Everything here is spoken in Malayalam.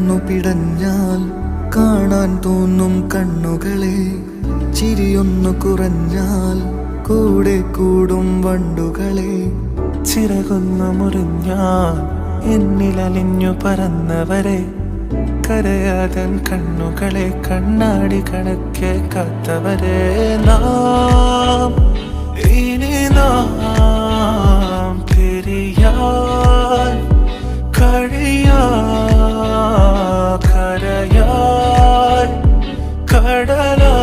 കണ്ണൊന്നു പിടഞ്ഞാൽ കാണാൻ തോന്നും കണ്ണുകളെ, ചിരിയൊന്നു കുറഞ്ഞാൽ കൂടെ കൂടും വണ്ടുകളെ, ചിറകൊന്നു മുറിഞ്ഞാൽ എന്നിലലിഞ്ഞു പറന്നവരെ, കരയാതൻ കണ്ണുകളെ കണ്ണാടി കണക്കെ കാത്തവരെ, നാം ഇനി നാം പിരിയാൻ കഴിയാ കരയാൻ കടലാ